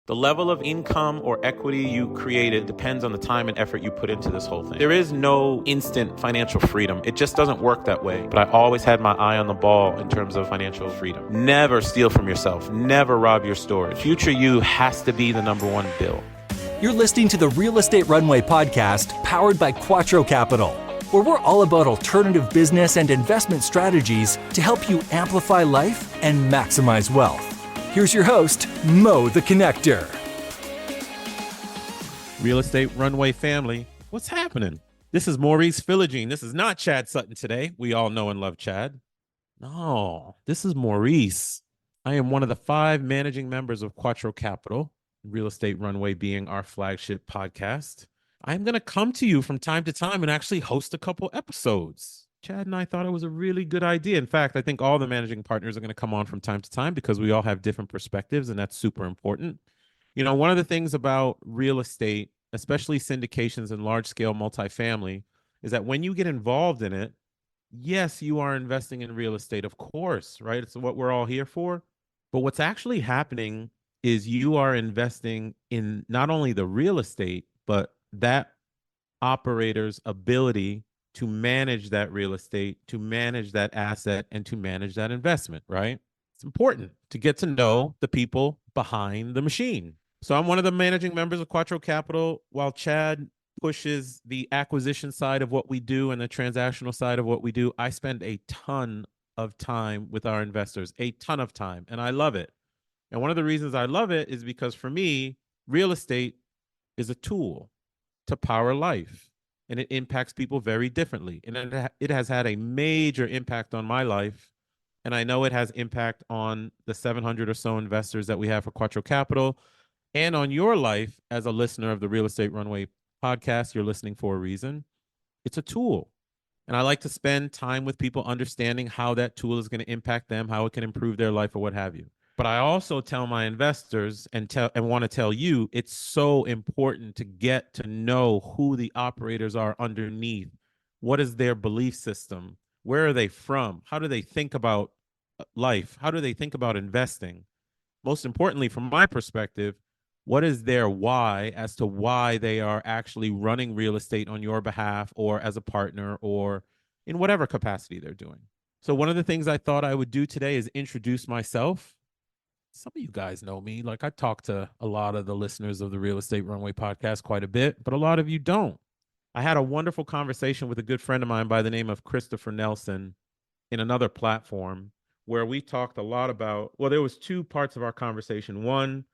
The level of income or equity you created depends on the time and effort you put into this whole thing. There is no instant financial freedom. It just doesn't work that way. But I always had my eye on the ball in terms of financial freedom. Never steal from yourself. Never rob your storage. Future you has to be the number one bill. You're listening to the Real Estate Runway Podcast, powered by QUATTRO Capital, where we're all about alternative business and investment strategies to help you amplify life and maximize wealth. Here's your host, Mo the Connector. Real Estate Runway family, what's happening? This is Maurice Philogene. This is not Chad Sutton today. We all know and love Chad. No, this is Maurice. I am one of the 5 managing members of QUATTRO Capital, Real Estate Runway being our flagship podcast. I'm going to come to you from time to time and actually host a couple episodes. Chad and I thought it was a really good idea. In fact, I think all the managing partners are going to come on from time to time because we all have different perspectives, and that's super important. You know, one of the things about real estate, especially syndications and large-scale multifamily, is that when you get involved in it, yes, you are investing in real estate, of course, right? It's what we're all here for. But what's actually happening is you are investing in not only the real estate, but that operator's ability to manage that real estate, to manage that asset, and to manage that investment, right? It's important to get to know the people behind the machine. So I'm one of the managing members of QUATTRO Capital, while Chad pushes the acquisition side of what we do and the transactional side of what we do. I spend a ton of time with our investors, a ton of time, and I love it. And one of the reasons I love it is because for me, real estate is a tool to power life. And it impacts people very differently. And it has had a major impact on my life. And I know it has impact on the 700 or so investors that we have for QUATTRO Capital and on your life as a listener of the Real Estate Runway podcast. You're listening for a reason. It's a tool. And I like to spend time with people understanding how that tool is going to impact them, how it can improve their life or what have you. But I also tell my investors and want to tell you, it's so important to get to know who the operators are underneath. What is their belief system? Where are they from? How do they think about life? How do they think about investing? Most importantly, from my perspective, what is their why as to why they are actually running real estate on your behalf or as a partner or in whatever capacity they're doing? So one of the things I thought I would do today is introduce myself. Some of you guys know me. Like, I talk to a lot of the listeners of the Real Estate Runway podcast quite a bit, but a lot of you don't. I had a wonderful conversation with a good friend of mine by the name of Christopher Nelson in another platform where we talked a lot about, well, there was 2 parts of our conversation. One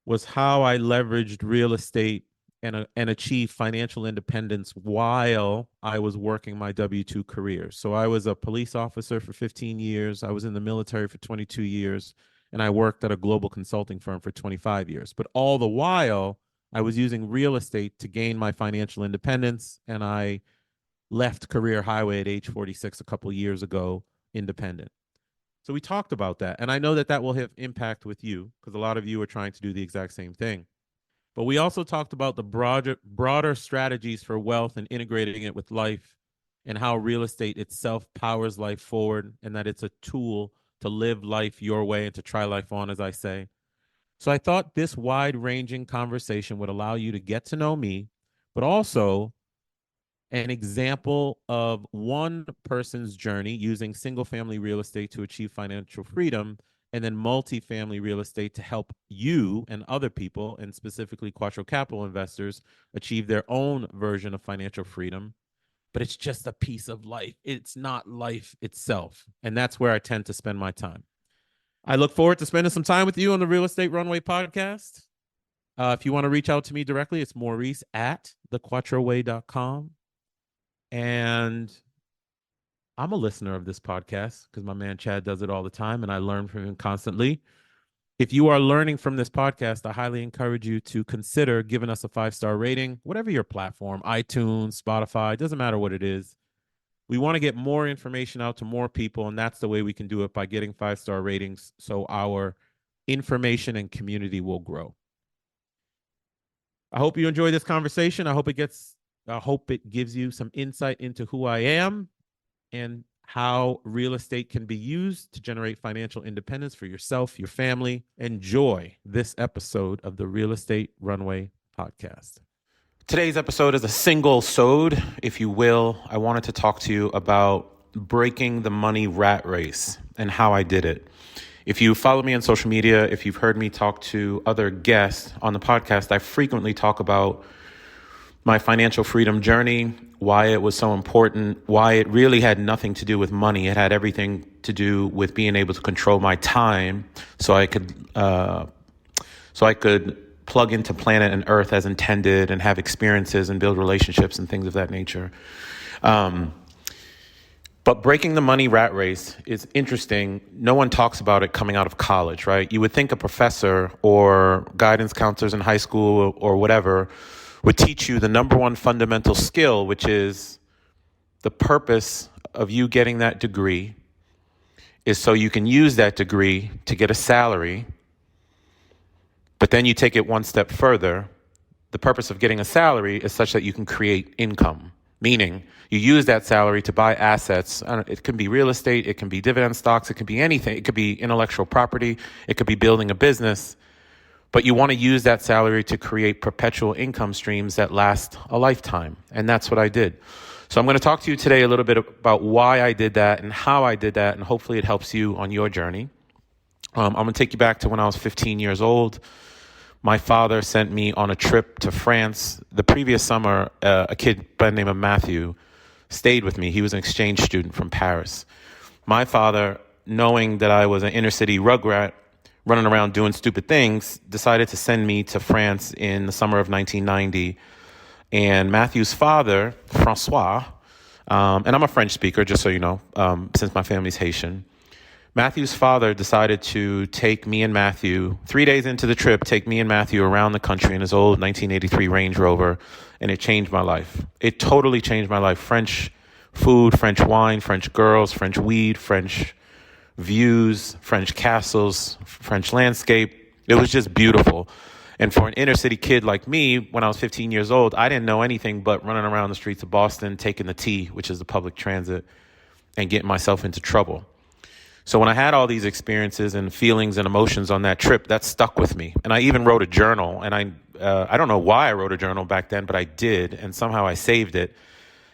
was how I leveraged real estate and achieved financial independence while I was working my W-2 career. So I was a police officer for 15 years. I was in the military for 22 years, and I worked at a global consulting firm for 25 years. But all the while, I was using real estate to gain my financial independence, and I left career highway at age 46 a couple of years ago, independent. So we talked about that, and I know that that will have impact with you because a lot of you are trying to do the exact same thing. But we also talked about the broader strategies for wealth and integrating it with life and how real estate itself powers life forward and that it's a tool to live life your way and to try life on, as I say. So I thought this wide-ranging conversation would allow you to get to know me, but also an example of one person's journey using single-family real estate to achieve financial freedom and then multifamily real estate to help you and other people, and specifically QUATTRO Capital investors, achieve their own version of financial freedom. But it's just a piece of life. It's not life itself. And that's where I tend to spend my time. I look forward to spending some time with you on the Real Estate Runway podcast. If you want to reach out to me directly, it's Maurice at thequattroway.com. And I'm a listener of this podcast because my man Chad does it all the time and I learn from him constantly. If you are learning from this podcast, I highly encourage you to consider giving us a 5-star rating, whatever your platform, iTunes, Spotify, doesn't matter what it is. We want to get more information out to more people, and that's the way we can do it, by getting 5-star ratings so our information and community will grow. I hope you enjoy this conversation. I hope it gives you some insight into who I am and how real estate can be used to generate financial independence for yourself, your family. Enjoy this episode of the Real Estate Runway Podcast. Today's episode is a single-sode, if you will. I wanted to talk to you about breaking the money rat race and how I did it. If you follow me on social media, if you've heard me talk to other guests on the podcast, I frequently talk about my financial freedom journey, why it was so important, why it really had nothing to do with money. It had everything to do with being able to control my time so I could plug into planet and earth as intended and have experiences and build relationships and things of that nature. But breaking the money rat race is interesting. No one talks about it coming out of college, right? You would think a professor or guidance counselors in high school or whatever would teach you the number one fundamental skill, which is the purpose of you getting that degree is so you can use that degree to get a salary. But then you take it one step further. The purpose of getting a salary is such that you can create income, meaning you use that salary to buy assets. It can be real estate, it can be dividend stocks, it can be anything. It could be intellectual property, it could be building a business. But you want to use that salary to create perpetual income streams that last a lifetime. And that's what I did. So I'm going to talk to you today a little bit about why I did that and how I did that. And hopefully it helps you on your journey. I'm going to take you back to when I was 15 years old. My father sent me on a trip to France. The previous summer, a kid by the name of Matthew stayed with me. He was an exchange student from Paris. My father, knowing that I was an inner city rugrat, running around doing stupid things, decided to send me to France in the summer of 1990. And Matthew's father, Francois, and I'm a French speaker, just so you know, since my family's Haitian. Matthew's father decided to take me and Matthew, 3 days into the trip, take me and Matthew around the country in his old 1983 Range Rover, and it changed my life. It totally changed my life. French food, French wine, French girls, French weed, French views, French castles, French landscape. It was just beautiful. And for an inner city kid like me, when I was 15 years old, I didn't know anything but running around the streets of Boston, taking the T, which is the public transit, and getting myself into trouble. So when I had all these experiences and feelings and emotions on that trip, that stuck with me. And I even wrote a journal. And I don't know why I wrote a journal back then, but I did. And somehow I saved it.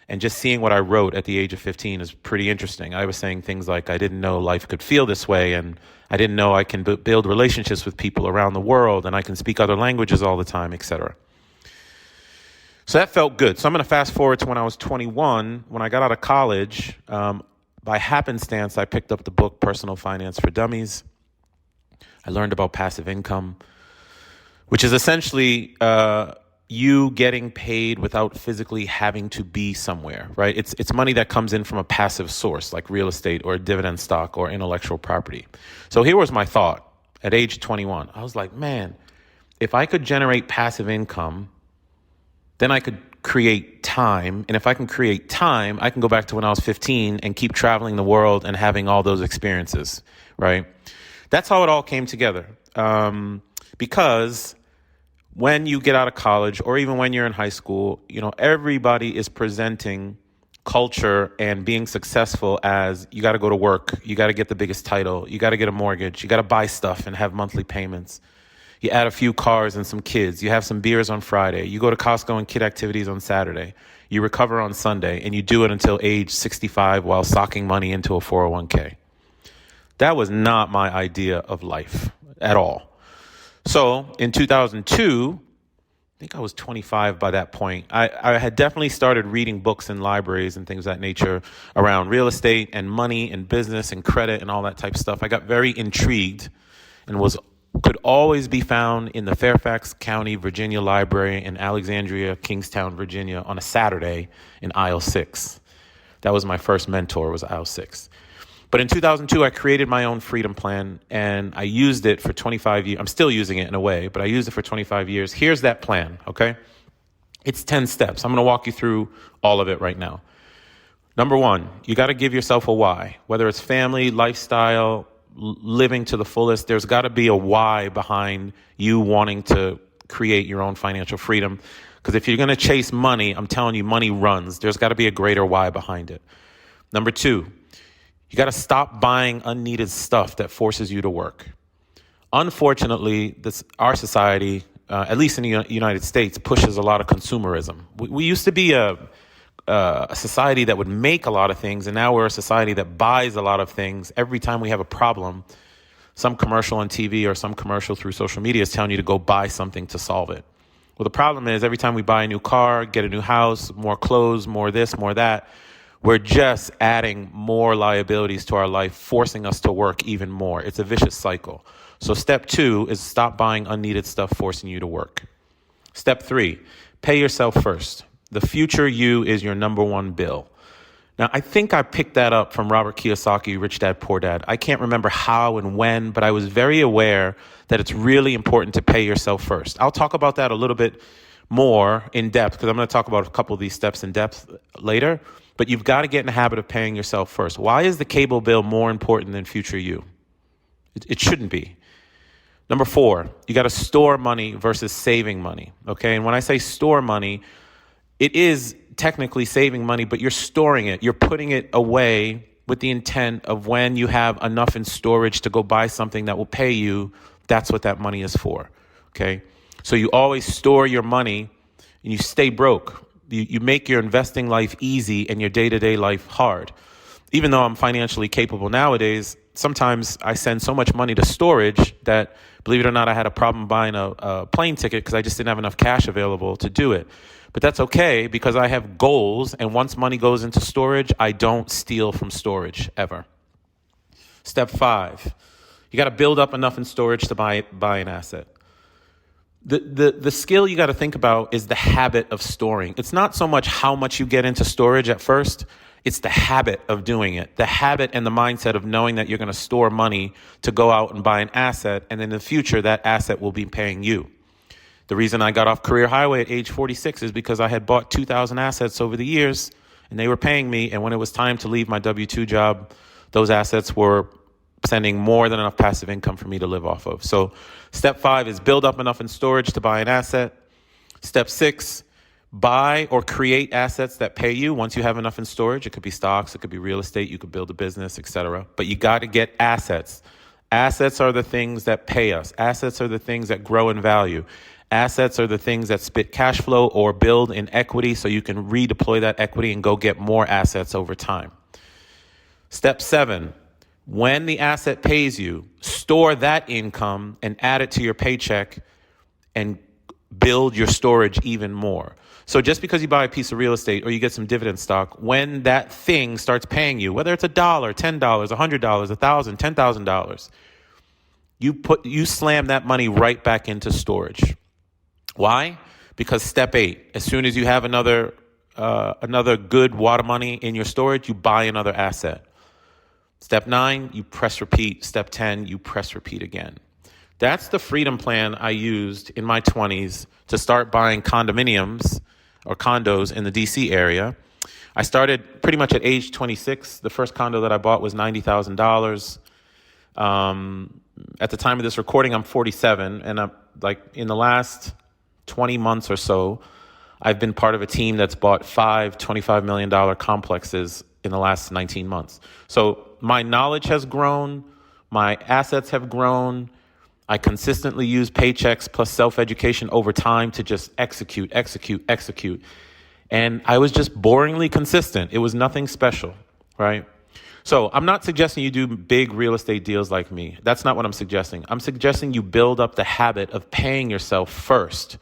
And just seeing what I wrote at the age of 15 is pretty interesting. I was saying things like, I didn't know life could feel this way, and I didn't know I can build relationships with people around the world, and I can speak other languages all the time, etc. So that felt good. So I'm going to fast forward to when I was 21. When I got out of college, by happenstance, I picked up the book Personal Finance for Dummies. I learned about passive income, which is essentially you getting paid without physically having to be somewhere, right? It's money that comes in from a passive source like real estate or a dividend stock or intellectual property. So here was my thought at age 21. I was like, man, if I could generate passive income, then I could create time. And if I can create time, I can go back to when I was 15 and keep traveling the world and having all those experiences, right? That's how it all came together. Because when you get out of college or even when you're in high school, you know, everybody is presenting culture and being successful as you got to go to work, you got to get the biggest title, you got to get a mortgage, you got to buy stuff and have monthly payments. You add a few cars and some kids, you have some beers on Friday, you go to Costco and kid activities on Saturday, you recover on Sunday, and you do it until age 65 while socking money into a 401k. That was not my idea of life at all. So in 2002, I think I was 25 by that point. I had definitely started reading books in libraries and things of that nature around real estate and money and business and credit and all that type of stuff. I got very intrigued and could always be found in the Fairfax County, Virginia Library in Alexandria, Kingstown, Virginia on a Saturday in aisle 6. That was my first mentor, was aisle 6. But in 2002, I created my own freedom plan, and I used it for 25 years. I'm still using it in a way, but I used it for 25 years. Here's that plan, okay? It's 10 steps. I'm going to walk you through all of it right now. Number one, you got to give yourself a why. Whether it's family, lifestyle, living to the fullest, there's got to be a why behind you wanting to create your own financial freedom. Because if you're going to chase money, I'm telling you, money runs. There's got to be a greater why behind it. Number two, You got to stop buying unneeded stuff that forces you to work. Unfortunately, our society, at least in the United States, pushes a lot of consumerism. We used to be a society that would make a lot of things, and now we're a society that buys a lot of things. Every time we have a problem, some commercial on TV or some commercial through social media is telling you to go buy something to solve it. Well, the problem is every time we buy a new car, get a new house, more clothes, more this, more that, we're just adding more liabilities to our life, forcing us to work even more. It's a vicious cycle. So step 2 is stop buying unneeded stuff forcing you to work. Step 3, pay yourself first. The future you is your number one bill. Now, I think I picked that up from Robert Kiyosaki, Rich Dad, Poor Dad. I can't remember how and when, but I was very aware that it's really important to pay yourself first. I'll talk about that a little bit more in depth because I'm going to talk about a couple of these steps in depth later. But you've got to get in the habit of paying yourself first. Why is the cable bill more important than future you? It shouldn't be. Number 4, you got to store money versus saving money. Okay, and when I say store money, it is technically saving money, but you're storing it. You're putting it away with the intent of when you have enough in storage to go buy something that will pay you, that's what that money is for, okay? So you always store your money and you stay broke. You make your investing life easy and your day-to-day life hard. Even though I'm financially capable nowadays, sometimes I send so much money to storage that, believe it or not, I had a problem buying a plane ticket because I just didn't have enough cash available to do it. But that's okay because I have goals, and once money goes into storage, I don't steal from storage ever. Step 5, you got to build up enough in storage to buy an asset. The skill you got to think about is the habit of storing. It's not so much how much you get into storage at first, it's the habit of doing it. The habit and the mindset of knowing that you're going to store money to go out and buy an asset, and in the future, that asset will be paying you. The reason I got off Career Highway at age 46 is because I had bought 2,000 assets over the years, and they were paying me, and when it was time to leave my W-2 job, those assets were sending more than enough passive income for me to live off of. So step 5 is build up enough in storage to buy an asset. Step 6, buy or create assets that pay you once you have enough in storage. It could be stocks, it could be real estate, you could build a business, etc. But you got to get assets. Assets are the things that pay us. Assets are the things that grow in value. Assets are the things that spit cash flow or build in equity so you can redeploy that equity and go get more assets over time. Step 7, when the asset pays you, store that income and add it to your paycheck and build your storage even more. So just because you buy a piece of real estate or you get some dividend stock, when that thing starts paying you, whether it's $1, $10, $100, $1,000, $10,000, you slam that money right back into storage. Why? Because step 8, as soon as you have another good wad of money in your storage, you buy another asset. Step 9, you press repeat. Step 10, you press repeat again. That's the freedom plan I used in my 20s to start buying condominiums or condos in the DC area. I started pretty much at age 26. The first condo that I bought was $90,000. At the time of this recording, I'm 47, and I'm in the last 20 months or so, I've been part of a team that's bought 5 $25 million complexes in the last 19 months. So my knowledge has grown, my assets have grown. I consistently use paychecks plus self-education over time to just execute. And I was just boringly consistent. It was nothing special, right? So I'm not suggesting you do big real estate deals like me. That's not what I'm suggesting. I'm suggesting you build up the habit of paying yourself first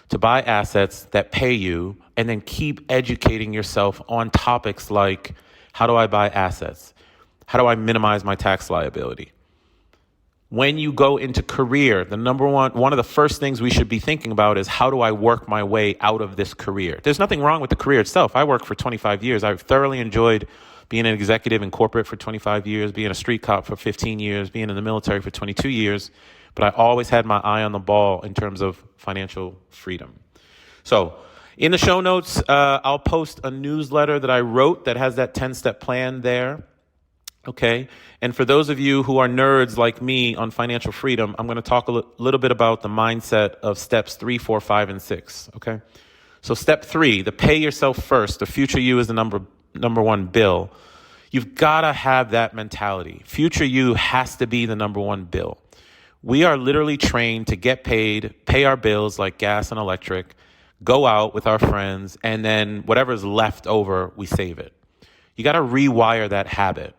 to buy assets that pay you, and then keep educating yourself on topics like, how do I buy assets? How do I minimize my tax liability? When you go into career, one of the first things we should be thinking about is, how do I work my way out of this career? There's nothing wrong with the career itself. I worked for 25 years. I've thoroughly enjoyed being an executive in corporate for 25 years, being a street cop for 15 years, being in the military for 22 years. But I always had my eye on the ball in terms of financial freedom. So in the show notes, I'll post a newsletter that I wrote that has that 10-step plan there. Okay. And for those of you who are nerds like me on financial freedom, I'm going to talk a little bit about the mindset of steps 3, 4, 5, and 6. Okay. So step 3, the pay yourself first. The future you is the number one bill. You've got to have that mentality. Future you has to be the number one bill. We are literally trained to get paid, pay our bills like gas and electric, go out with our friends, and then whatever's left over, we save it. You got to rewire that habit.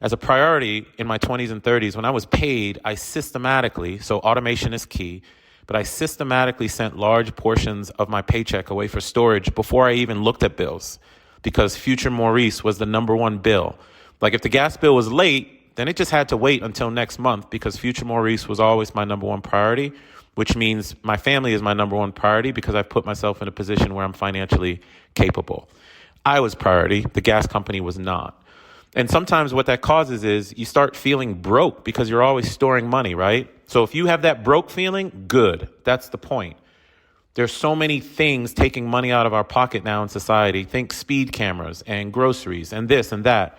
As a priority in my 20s and 30s, when I was paid, I systematically, so automation is key, but I systematically sent large portions of my paycheck away for storage before I even looked at bills, because future Maurice was the number one bill. Like if the gas bill was late, then it just had to wait until next month, because future Maurice was always my number one priority, which means my family is my number one priority because I've put myself in a position where I'm financially capable. I was priority, the gas company was not. And sometimes what that causes is you start feeling broke because you're always storing money, right? So if you have that broke feeling, good. That's the point. There's so many things taking money out of our pocket now in society. Think speed cameras and groceries and this and that.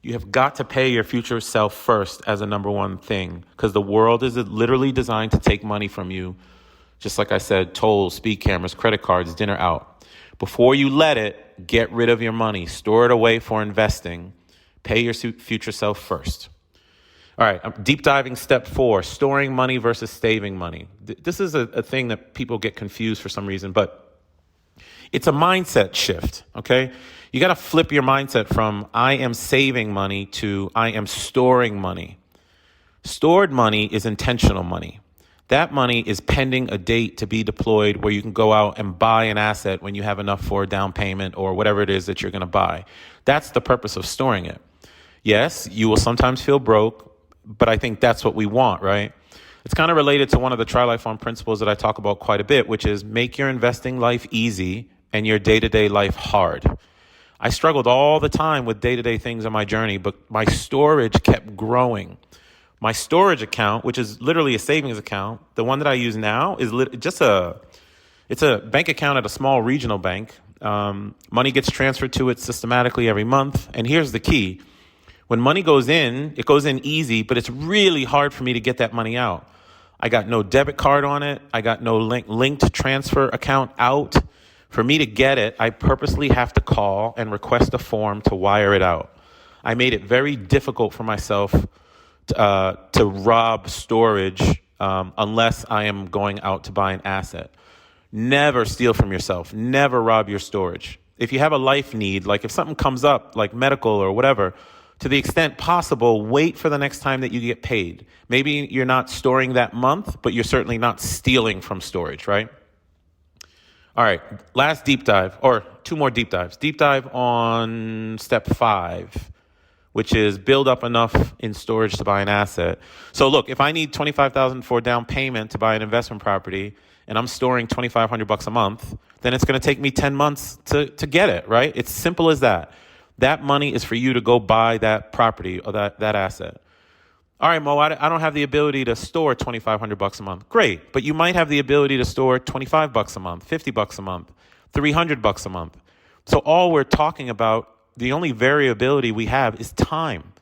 You have got to pay your future self first as a number one thing, because the world is literally designed to take money from you. Just like I said, tolls, speed cameras, credit cards, dinner out. Before you let it, get rid of your money. Store it away for investing. Pay your future self first. All right, I'm deep diving step 4, storing money versus saving money. This is a thing that people get confused for some reason, but it's a mindset shift, okay? You got to flip your mindset from I am saving money to I am storing money. Stored money is intentional money. That money is pending a date to be deployed where you can go out and buy an asset when you have enough for a down payment or whatever it is that you're going to buy. That's the purpose of storing it. Yes, you will sometimes feel broke, but I think that's what we want, right? It's kind of related to one of the Tri-Life On principles that I talk about quite a bit, which is make your investing life easy and your day-to-day life hard. I struggled all the time with day-to-day things on my journey, but my storage kept growing. My storage account, which is literally a savings account, the one that I use now is it's a bank account at a small regional bank. Money gets transferred to it systematically every month. And here's the key. When money goes in, it goes in easy, but it's really hard for me to get that money out. I got no debit card on it. I got no linked transfer account out. For me to get it, I purposely have to call and request a form to wire it out. I made it very difficult for myself to rob storage unless I am going out to buy an asset. Never steal from yourself. Never rob your storage. If you have a life need, like if something comes up, like medical or whatever, to the extent possible, wait for the next time that you get paid. Maybe you're not storing that month, but you're certainly not stealing from storage, right? All right, last deep dive, or 2 more deep dives. Deep dive on step 5, which is build up enough in storage to buy an asset. So look, if I need $25,000 for down payment to buy an investment property, and I'm storing $2,500 a month, then it's going to take me 10 months to get it, right? It's simple as that. That money is for you to go buy that property or that asset. All right, Mo, I don't have the ability to store $2,500 a month. Great, but you might have the ability to store $25 a month, $50 a month, $300 a month. So all we're talking about, the only variability we have is time.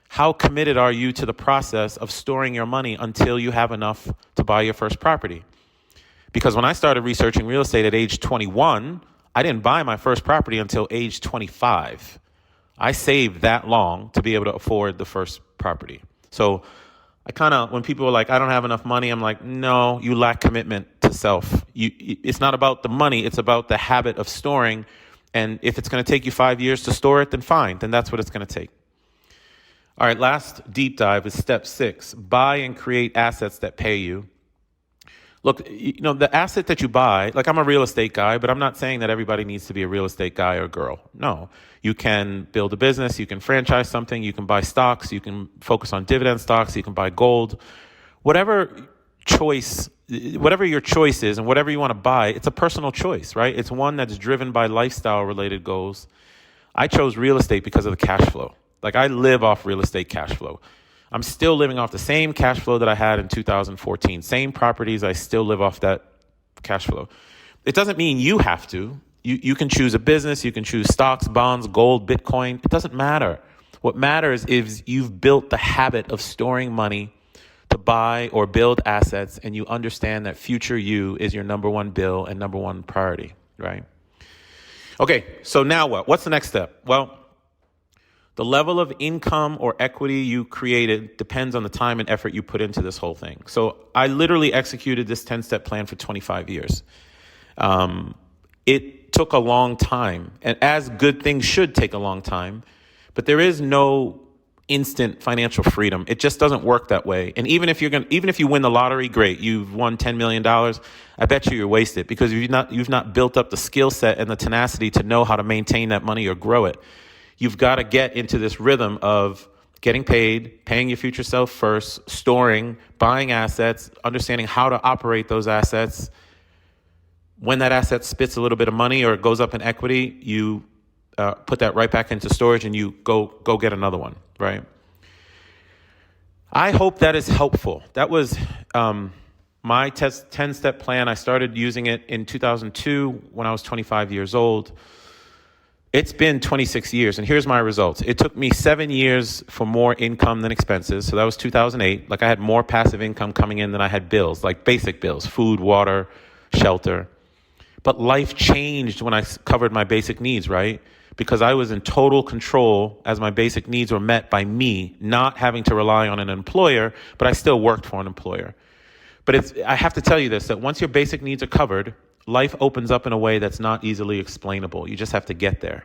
How committed are you to the process of storing your money until you have enough to buy your first property? Because when I started researching real estate at age 21, I didn't buy my first property until age 25. I saved that long to be able to afford the first property. So when people are like, I don't have enough money, I'm like, no, you lack commitment to self. It's not about the money, it's about the habit of storing. And if it's going to take you 5 years to store it, then fine, then that's what it's going to take. All right, last deep dive is step 6, buy and create assets that pay you. Look, the asset that you buy, like I'm a real estate guy, but I'm not saying that everybody needs to be a real estate guy or girl. No, you can build a business, you can franchise something, you can buy stocks, you can focus on dividend stocks, you can buy gold. Whatever your choice is and whatever you want to buy, it's a personal choice, right? It's one that's driven by lifestyle related goals. I chose real estate because of the cash flow. Like I live off real estate cash flow. I'm still living off the same cash flow that I had in 2014. Same properties, I still live off that cash flow. It doesn't mean you have to. You can choose a business, you can choose stocks, bonds, gold, Bitcoin. It doesn't matter. What matters is you've built the habit of storing money to buy or build assets, and you understand that future you is your number one bill and number one priority, right? Okay, so now what? What's the next step? Well, The level of income or equity you created depends on the time and effort you put into this whole thing. So I literally executed this 10-step plan for 25 years. It took a long time, and as good things should take a long time, but there is no instant financial freedom. It just doesn't work that way. And even if you win the lottery, great, you've won $10 million. I bet you're wasted, because you've not built up the skill set and the tenacity to know how to maintain that money or grow it. You've got to get into this rhythm of getting paid, paying your future self first, storing, buying assets, understanding how to operate those assets. When that asset spits a little bit of money or it goes up in equity, you put that right back into storage and you go get another one, right? I hope that is helpful. That was my 10-step plan. I started using it in 2002 when I was 25 years old. It's been 26 years, and here's my results. It took me 7 years for more income than expenses. So that was 2008. Like, I had more passive income coming in than I had bills, like basic bills, food, water, shelter. But life changed when I covered my basic needs, right? Because I was in total control as my basic needs were met by me, not having to rely on an employer, but I still worked for an employer. But I have to tell you this, that once your basic needs are covered, life opens up in a way that's not easily explainable. You just have to get there.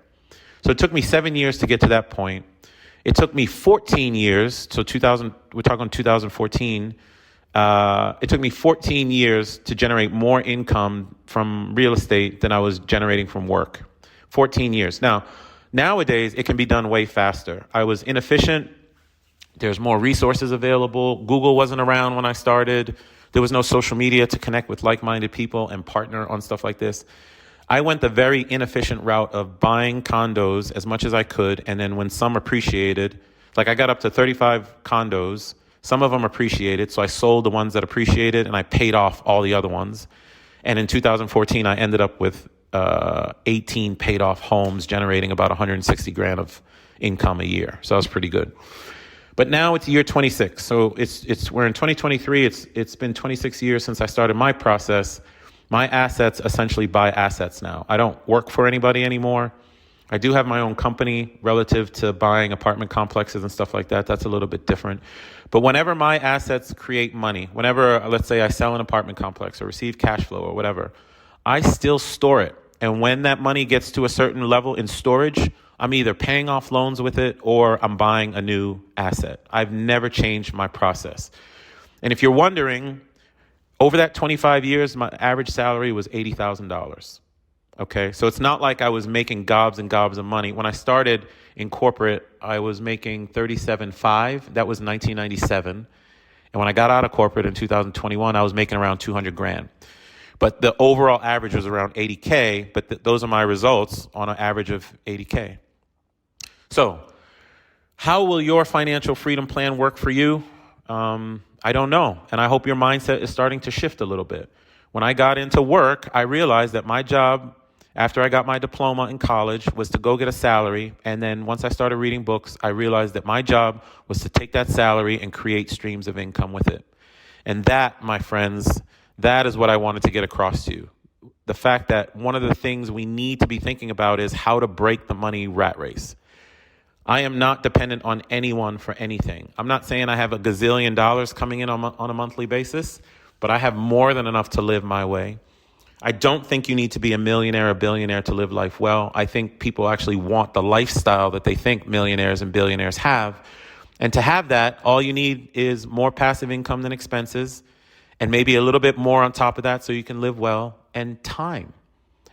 So it took me 7 years to get to that point. It took me 14 years, so we're talking 2014. It took me 14 years to generate more income from real estate than I was generating from work. 14 years. Now, nowadays, it can be done way faster. I was inefficient. There's more resources available. Google wasn't around when I started. There was no social media to connect with like-minded people and partner on stuff like this. I went the very inefficient route of buying condos as much as I could, and then when some appreciated, like I got up to 35 condos, some of them appreciated, so I sold the ones that appreciated and I paid off all the other ones. And in 2014, I ended up with 18 paid off homes generating about 160 grand of income a year. So that was pretty good. But now it's year 26. So we're in 2023. It's been 26 years since I started my process. My assets essentially buy assets now. I don't work for anybody anymore. I do have my own company relative to buying apartment complexes and stuff like that. That's a little bit different. But whenever my assets create money, whenever, let's say I sell an apartment complex or receive cash flow or whatever, I still store it. And when that money gets to a certain level in storage, I'm either paying off loans with it or I'm buying a new asset. I've never changed my process. And if you're wondering, over that 25 years, my average salary was $80,000. Okay, so it's not like I was making gobs and gobs of money. When I started in corporate, I was making $37,500. That was 1997. And when I got out of corporate in 2021, I was making around 200 grand. But the overall average was around 80K, but those are my results on an average of 80K. So how will your financial freedom plan work for you? I don't know. And I hope your mindset is starting to shift a little bit. When I got into work, I realized that my job, after I got my diploma in college, was to go get a salary. And then once I started reading books, I realized that my job was to take that salary and create streams of income with it. And that, my friends, that is what I wanted to get across to you. The fact that one of the things we need to be thinking about is how to break the money rat race. I am not dependent on anyone for anything. I'm not saying I have a gazillion dollars coming in on a monthly basis, but I have more than enough to live my way. I don't think you need to be a millionaire or billionaire to live life well. I think people actually want the lifestyle that they think millionaires and billionaires have. And to have that, all you need is more passive income than expenses, and maybe a little bit more on top of that so you can live well, and time.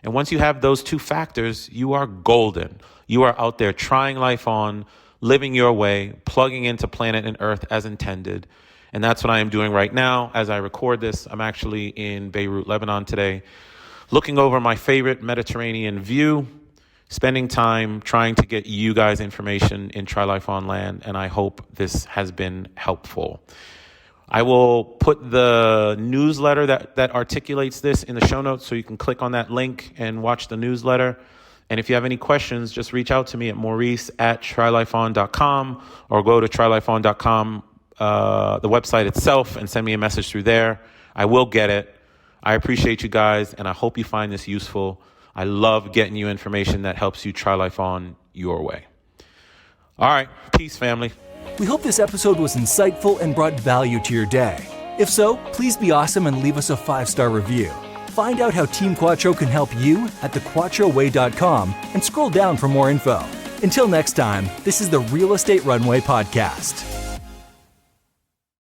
And once you have those two factors, you are golden. You are out there trying life on, living your way, plugging into planet and earth as intended. And that's what I am doing right now. As I record this, I'm actually in Beirut, Lebanon today, looking over my favorite Mediterranean view, spending time trying to get you guys information in Try Life on Land. And I hope this has been helpful. I will put the newsletter that articulates this in the show notes so you can click on that link and watch the newsletter. And if you have any questions, just reach out to me at maurice@trylifeon.com or go to trylifeon.com, the website itself, and send me a message through there. I will get it. I appreciate you guys, and I hope you find this useful. I love getting you information that helps you try life on your way. All right. Peace, family. We hope this episode was insightful and brought value to your day. If so, please be awesome and leave us a 5-star review. Find out how Team Quattro can help you at thequattroway.com and scroll down for more info. Until next time, this is the Real Estate Runway Podcast.